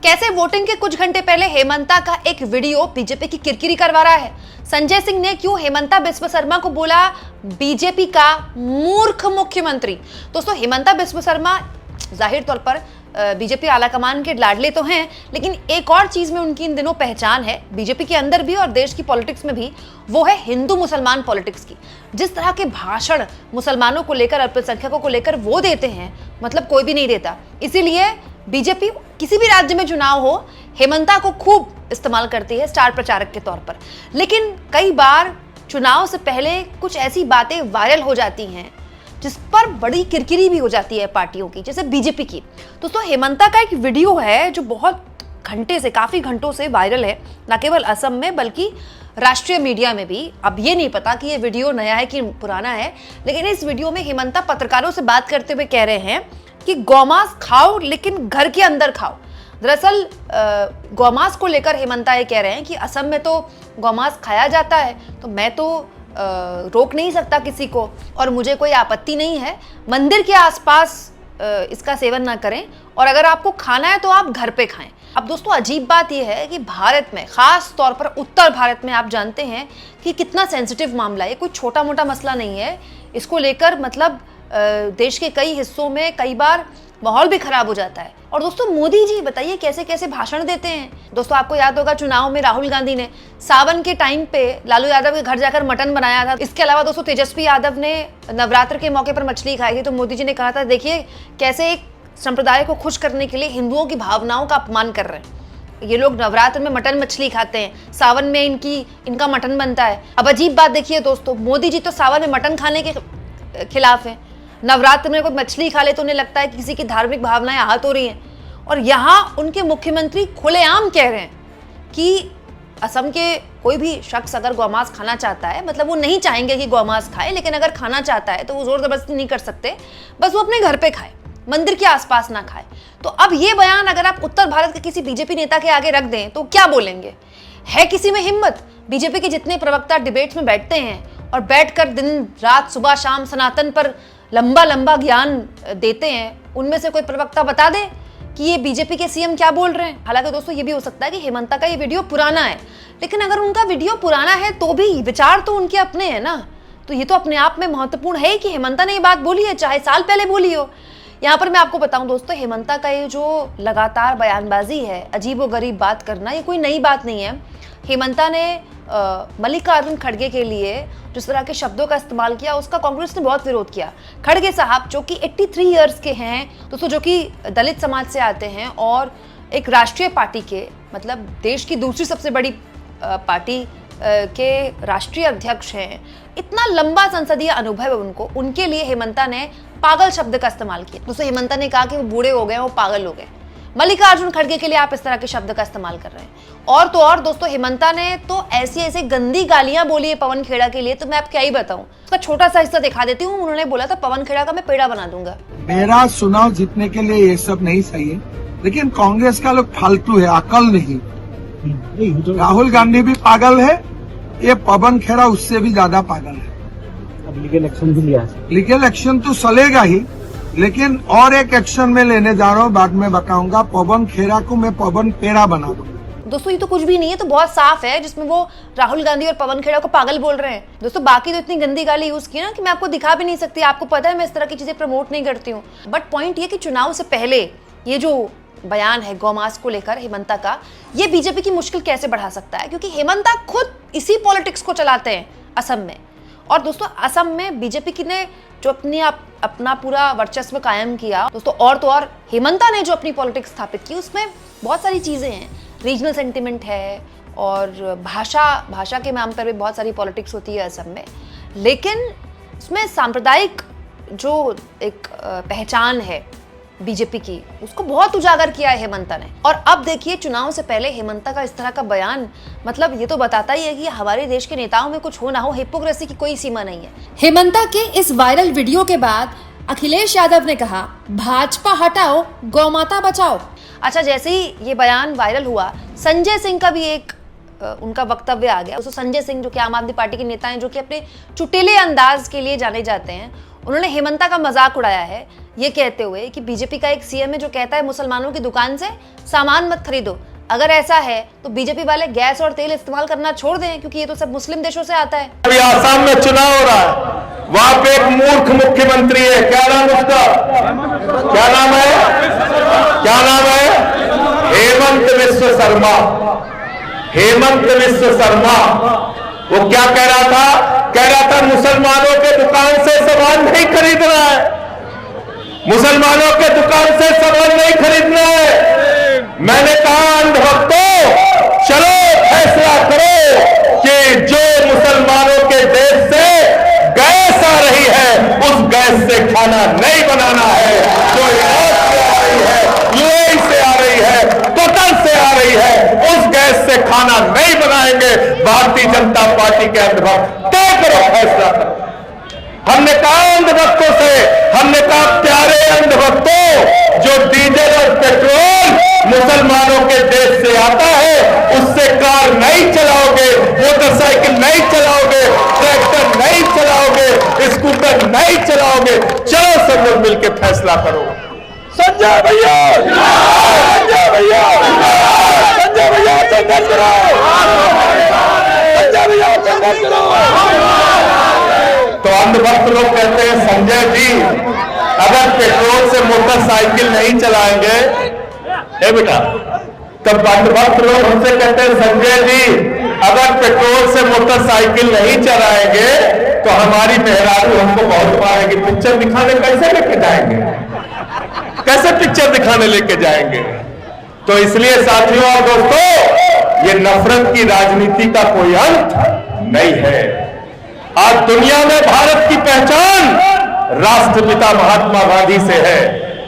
कैसे वोटिंग के कुछ घंटे पहले हेमंता का एक वीडियो बीजेपी की किरकिरी करवा रहा है। संजय सिंह ने क्यों हेमंता बिस्वा शर्मा को बोला बीजेपी का मूर्ख मुख्यमंत्री। दोस्तों, हेमंता बिस्वा शर्मा जाहिर तौर पर बीजेपी आलाकमान के लाडले तो हैं, लेकिन एक और चीज में उनकी इन दिनों पहचान है बीजेपी के अंदर भी और देश की पॉलिटिक्स में भी, वो है हिंदू मुसलमान पॉलिटिक्स की। जिस तरह के भाषण मुसलमानों को लेकर, अल्पसंख्यकों को लेकर वो देते हैं, मतलब कोई भी नहीं देता। इसीलिए बीजेपी किसी भी राज्य में चुनाव हो, हेमंता को खूब इस्तेमाल करती है स्टार प्रचारक के तौर पर। लेकिन कई बार चुनाव से पहले कुछ ऐसी बातें वायरल हो जाती हैं जिस पर बड़ी किरकिरी भी हो जाती है पार्टियों की, जैसे बीजेपी की। दोस्तों, हेमंता का एक वीडियो है जो बहुत काफी घंटों से वायरल है, न केवल असम में बल्कि राष्ट्रीय मीडिया में भी। अब ये नहीं पता कि ये वीडियो नया है कि पुराना है, लेकिन इस वीडियो में हेमंता पत्रकारों से बात करते हुए कह रहे हैं कि गौमांस खाओ लेकिन घर के अंदर खाओ। दरअसल गौमांस को लेकर हेमंता ये कह रहे हैं कि असम में तो गौमांस खाया जाता है, तो मैं तो रोक नहीं सकता किसी को और मुझे कोई आपत्ति नहीं है। मंदिर के आसपास इसका सेवन ना करें और अगर आपको खाना है तो आप घर पे खाएं। अब दोस्तों, अजीब बात यह है कि भारत में, खास तौर पर उत्तर भारत में, आप जानते हैं कि कितना सेंसिटिव मामला है। कोई छोटा मोटा मसला नहीं है। इसको लेकर मतलब देश के कई हिस्सों में कई बार माहौल भी खराब हो जाता है। और दोस्तों, मोदी जी बताइए कैसे कैसे भाषण देते हैं। दोस्तों, आपको याद होगा चुनाव में राहुल गांधी ने सावन के टाइम पे लालू यादव के घर जाकर मटन बनाया था। इसके अलावा दोस्तों, तेजस्वी यादव ने नवरात्र के मौके पर मछली खाई थी, तो मोदी जी ने कहा था देखिए कैसे एक संप्रदाय को खुश करने के लिए हिंदुओं की भावनाओं का अपमान कर रहे हैं। ये लोग नवरात्र में मटन मछली खाते हैं, सावन में इनका मटन बनता है। अब अजीब बात देखिए दोस्तों, मोदी जी तो सावन में मटन खाने के खिलाफ है, नवरात्र में कोई मछली खा ले तो उन्हें लगता है कि किसी की धार्मिक भावनाएं आहत हो रही हैं। और यहाँ उनके मुख्यमंत्री खुलेआम कह रहे हैं कि असम के कोई भी शख्स अगर गौमांस खाना चाहता है, मतलब वो नहीं चाहेंगे कि गौमांस खाए, लेकिन अगर खाना चाहता है तो वो जोर जबरदस्ती नहीं कर सकते, बस वो अपने घर पे खाए, मंदिर के आसपास ना खाए। तो अब ये बयान अगर आप उत्तर भारत के किसी बीजेपी नेता के आगे रख दें तो क्या बोलेंगे? है किसी में हिम्मत? बीजेपी के जितने प्रवक्ता डिबेट्स में बैठते हैं और बैठकर दिन रात सुबह शाम सनातन पर लंबा ज्ञान देते हैं, उनमें से कोई प्रवक्ता बता दे कि ये बीजेपी के सीएम क्या बोल रहे हैं। हालांकि दोस्तों, ये भी हो सकता है कि हेमंता का ये वीडियो पुराना है, लेकिन अगर उनका वीडियो पुराना है तो भी विचार तो उनके अपने हैं ना। तो ये तो अपने आप में महत्वपूर्ण है कि हेमंता ने ये बात बोली है, चाहे साल पहले बोली हो। यहाँ पर मैं आपको बताऊं दोस्तों, हेमंता का ये जो लगातार बयानबाजी है, अजीबोगरीब बात करना, ये कोई नई बात नहीं है। हेमंता ने मल्लिकार्जुन खड़गे के लिए जिस तरह के शब्दों का इस्तेमाल किया, उसका कांग्रेस ने बहुत विरोध किया। खड़गे साहब जो कि 83 इयर्स के हैं दोस्तों, जो कि दलित समाज से आते हैं और एक राष्ट्रीय पार्टी के, मतलब देश की दूसरी सबसे बड़ी पार्टी के राष्ट्रीय अध्यक्ष हैं। इतना लंबा संसदीय अनुभव है उनको, उनके लिए हेमंता ने पागल शब्द का इस्तेमाल किया। दोस्तों, हेमंता ने कहा कि वो बूढ़े हो गए, वो पागल हो गए। मल्लिकार्जुन खड़गे के लिए आप इस तरह के शब्द का इस्तेमाल कर रहे हैं। और तो और दोस्तों, हेमंता ने तो ऐसी गंदी गालियां बोली है पवन खेड़ा के लिए, तो मैं आप क्या ही बताऊं। उसका छोटा सा हिस्सा दिखा देती हूँ। उन्होंने बोला था पवन खेड़ा का मैं पेड़ा बना दूंगा। मेरा चुनाव जीतने के लिए ये सब नहीं सही है, लेकिन कांग्रेस का लोग फालतू है, अकल नहीं। राहुल गांधी भी पागल है, ये पवन खेड़ा उससे भी ज्यादा पागल है। अब लीगल एक्शन भी लिया है। लीगल एक्शन तो चलेगा ही, लेकिन और एक एक्शन में लेने जा रहा हूँ, बाद में बताऊंगा। पवन खेड़ा को मैं पवन पेड़ा बना दूंगा। दोस्तों, ये तो कुछ भी नहीं है, तो बहुत साफ है जिसमें वो राहुल गांधी और पवन खेड़ा को पागल बोल रहे हैं। दोस्तों, बाकी तो इतनी गंदी गाली यूज की ना कि मैं आपको दिखा भी नहीं सकती। आपको पता है मैं इस तरह की चीजें प्रमोट नहीं करती हूँ। बट पॉइंट ये कि चुनाव से पहले ये जो बयान है गौमांस को लेकर हेमंता का, ये बीजेपी की मुश्किल कैसे बढ़ा सकता है, क्योंकि हेमंता खुद इसी पॉलिटिक्स को चलाते हैं असम में। और दोस्तों, असम में बीजेपी ने जो अपना पूरा वर्चस्व कायम किया दोस्तों, और तो और हेमंता ने जो अपनी पॉलिटिक्स स्थापित की, उसमें बहुत सारी चीजें हैं। रीजनल सेंटिमेंट है और भाषा के नाम पर भी बहुत सारी पॉलिटिक्स होती है असम में। लेकिन उसमें सांप्रदायिक जो एक पहचान है बीजेपी की, उसको बहुत उजागर किया है हेमंता ने। और अब देखिए, चुनाव से पहले हेमंता का इस तरह का बयान, मतलब ये तो बताता ही है कि हमारे देश के नेताओं में कुछ हो ना हो, हिपोक्रेसी की कोई सीमा नहीं है। हेमंता के इस वायरल वीडियो के बाद अखिलेश यादव ने कहा, भाजपा हटाओ, गौमाता बचाओ। अच्छा, जैसे ही ये बयान वायरल हुआ, संजय सिंह का भी एक उनका वक्तव्य आ गया। संजय सिंह जो कि आम आदमी पार्टी के नेता हैं, जो कि अपने चुटीले अंदाज के लिए जाने जाते हैं, उन्होंने हेमंता का मजाक उड़ाया है ये कहते हुए कि बीजेपी का एक सीएम है जो कहता है मुसलमानों की दुकान से सामान मत खरीदो। अगर ऐसा है तो बीजेपी वाले गैस और तेल इस्तेमाल करना छोड़ दें, क्योंकि ये तो सब मुस्लिम देशों से आता है। अभी आसाम में चुनाव हो रहा है, वहां पे एक मूर्ख मुख्यमंत्री है, क्या नाम उसका, क्या नाम है, क्या नाम है, हेमंत विश्व शर्मा। हेमंत विश्व शर्मा वो क्या कह रहा था मुसलमानों के दुकान से सामान नहीं खरीदना है, मुसलमानों के दुकान से सामान नहीं खरीदना है। मैंने कहा अंधभक्तों, चलो फैसला करो कि जो मुसलमानों के देश से गैस आ रही है उस गैस से खाना नहीं बनाना है, जो ईरान से आ रही है, यूएई से आ रही है, कतर से आ रही है, उस गैस से खाना नहीं बनाएंगे। भारतीय जनता पार्टी के अंधभक्त तय करो, फैसला करो। हमने कहा अंधभक्तों से, हमने कहा प्यारे अंधभक्तों, जो डीजल और पेट्रोल मुसलमानों के देश से आता है उससे कार नहीं चलाओगे, मोटरसाइकिल नहीं चलाओगे, ट्रैक्टर नहीं चलाओगे, स्कूटर नहीं चलाओगे। चलो सब लोग मिलकर फैसला करो। संजय भैया, संजय भैया, संजय भैया संघर्ष करो, संजय भैया संघर्ष करो। तो अंधभक्त लोग कहते हैं संजय जी अगर पेट्रोल से मोटरसाइकिल नहीं चलाएंगे, ए बेटा, तब अंधभक्त लोग हमसे कहते हैं संजय जी अगर पेट्रोल से मोटरसाइकिल नहीं चलाएंगे तो हमारी मेहरारू हमको बहुत मारेगी, पिक्चर दिखाने कैसे लेके जाएंगे, कैसे पिक्चर दिखाने लेके जाएंगे। तो इसलिए साथियों और दोस्तों, ये नफरत की राजनीति का कोई अंत नहीं है। आज दुनिया में भारत की पहचान राष्ट्रपिता महात्मा गांधी से है।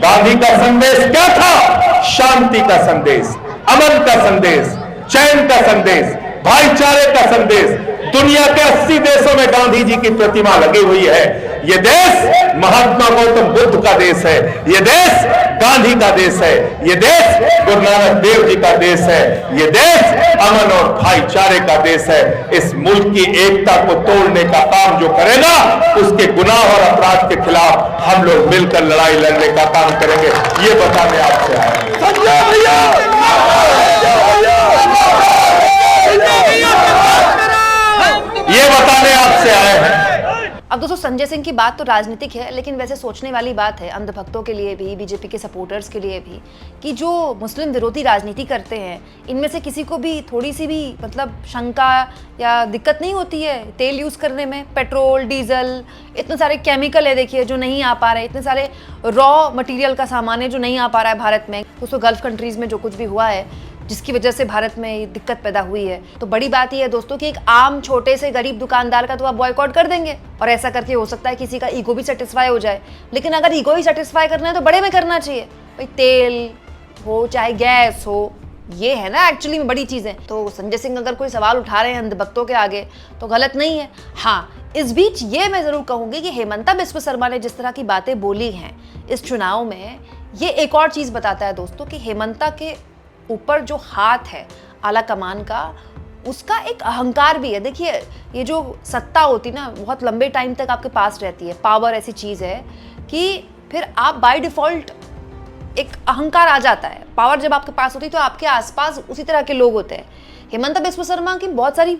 गांधी का संदेश क्या था? शांति का संदेश, अमन का संदेश, चैन का संदेश, भाईचारे का संदेश। दुनिया के 80 देशों में गांधी जी की प्रतिमा लगी हुई है। ये देश महात्मा गौतम बुद्ध का देश है, ये देश गांधी का देश है, ये देश गुरु नानक देव जी का देश है, ये देश अमन और भाईचारे का देश है। इस मुल्क की एकता को तोड़ने का काम जो करेगा उसके गुनाह और अपराध के खिलाफ हम लोग मिलकर लड़ाई लड़ने का काम करेंगे। ये बताने आपसे आए हैं। संजय भैया, ये बताने आपसे आए हैं। अब दोस्तों संजय सिंह की बात तो राजनीतिक है, लेकिन वैसे सोचने वाली बात है अंधभक्तों के लिए भी, बीजेपी के सपोर्टर्स के लिए भी, कि जो मुस्लिम विरोधी राजनीति करते हैं इनमें से किसी को भी थोड़ी सी भी मतलब शंका या दिक्कत नहीं होती है तेल यूज़ करने में? पेट्रोल, डीजल, इतने सारे केमिकल है देखिए जो नहीं आ पा रहे, इतने सारे रॉ मटेरियल का सामान है जो नहीं आ पा रहा है भारत में। दोस्तों गल्फ कंट्रीज़ में जो कुछ भी हुआ है जिसकी वजह से भारत में दिक्कत पैदा हुई है, तो बड़ी बात यह है दोस्तों कि एक आम छोटे से गरीब दुकानदार का तो आप बॉयकॉट कर देंगे और ऐसा करके हो सकता है किसी का ईगो भी सेटिस्फाई हो जाए। लेकिन अगर ईगो ही सेटिस्फाई करना है तो बड़े में करना चाहिए भाई, तेल हो चाहे गैस हो, ये है ना एक्चुअली में बड़ी चीज़ें। तो संजय सिंह अगर कोई सवाल उठा रहे हैं अंधभक्तों के आगे तो गलत नहीं है। हाँ, इस बीच ये मैं ज़रूर कहूँगी कि हेमंता बिस्व शर्मा ने जिस तरह की बातें बोली हैं इस चुनाव में, ये एक और चीज़ बताता है दोस्तों कि हेमंता के ऊपर जो हाथ है आला कमान का, उसका एक अहंकार भी है। देखिए ये जो सत्ता होती ना बहुत लंबे टाइम तक आपके पास रहती है, पावर ऐसी चीज़ है कि फिर आप बाय डिफ़ॉल्ट एक अहंकार आ जाता है। पावर जब आपके पास होती है तो आपके आसपास उसी तरह के लोग होते हैं। हेमंता बिस्व शर्मा की बहुत सारी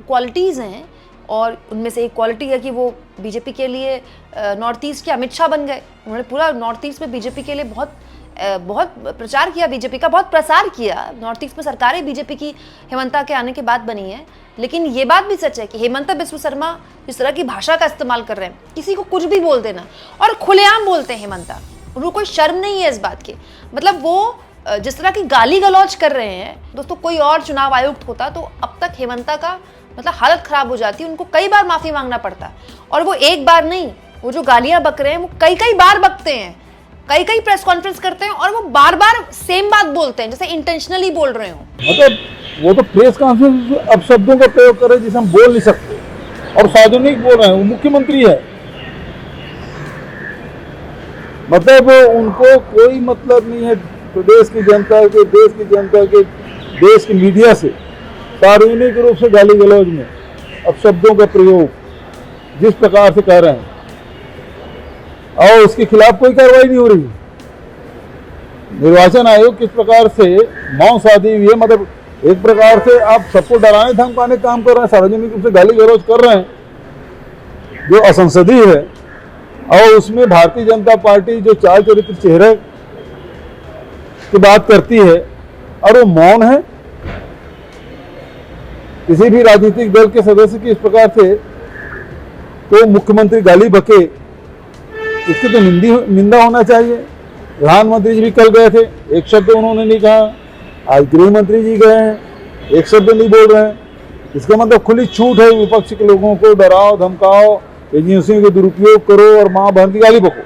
क्वालिटीज़ हैं और उनमें से एक क्वालिटी है कि वो बीजेपी के लिए नॉर्थ ईस्ट के अमित शाह बन गए। उन्होंने पूरा नॉर्थ ईस्ट में बीजेपी के लिए बहुत प्रचार किया, बीजेपी का बहुत प्रसार किया। नॉर्थ ईस्ट में सरकारें बीजेपी की हेमंता के आने के बाद बनी है। लेकिन ये बात भी सच है कि हेमंता बिस्व शर्मा जिस तरह की भाषा का इस्तेमाल कर रहे हैं, किसी को कुछ भी बोल देना और खुलेआम बोलते हैं हेमंता, उनको कोई शर्म नहीं है इस बात की। मतलब वो जिस तरह की गाली गलौज कर रहे हैं दोस्तों, कोई और चुनाव आयुक्त होता तो अब तक हेमंता का मतलब हालत खराब हो जाती, उनको कई बार माफी मांगना पड़ता। और वो एक बार नहीं, वो जो गालियां बक रहे हैं वो कई बार बकते हैं, कई प्रेस कॉन्फ्रेंस करते हैं और वो बार बार सेम बात बोलते हैं जैसे इंटेंशनली बोल रहे हो। मतलब वो तो प्रेस कॉन्फ्रेंस अब शब्दों का प्रयोग कर रहे जिसे हम बोल नहीं सकते और सार्वजनिक बोल रहे हैं। वो मुख्यमंत्री है, मतलब उनको कोई मतलब नहीं है प्रदेश की जनता के, देश की जनता के, देश की मीडिया से सार्वजनिक रूप से गाली गलौज में अब शब्दों का प्रयोग जिस प्रकार से कर रहे हैं, और उसके खिलाफ कोई कार्रवाई नहीं हो रही। निर्वाचन आयोग किस प्रकार से मौन साधी हुई है, मतलब एक प्रकार से आप सबको डराने धमकाने काम कर रहे हैं, सार्वजनिक रूप से गाली गलौज कर रहे हैं जो असंसदीय है, और उसमें भारतीय जनता पार्टी जो चार चरित्र चेहरे की बात करती है और वो मौन है। किसी भी राजनीतिक दल के सदस्य की इस प्रकार से तो मुख्यमंत्री गाली बके, इसकी तो निंदा होना चाहिए। प्रधानमंत्री जी भी कल गए थे, एक शब्द उन्होंने नहीं कहा। आज गृह मंत्री जी गए हैं, एक शब्द नहीं बोल रहे हैं। इसका मतलब खुली छूट है विपक्ष के लोगों को डराओ धमकाओ, एजेंसियों के दुरुपयोग करो और मां बहन की गाली बको।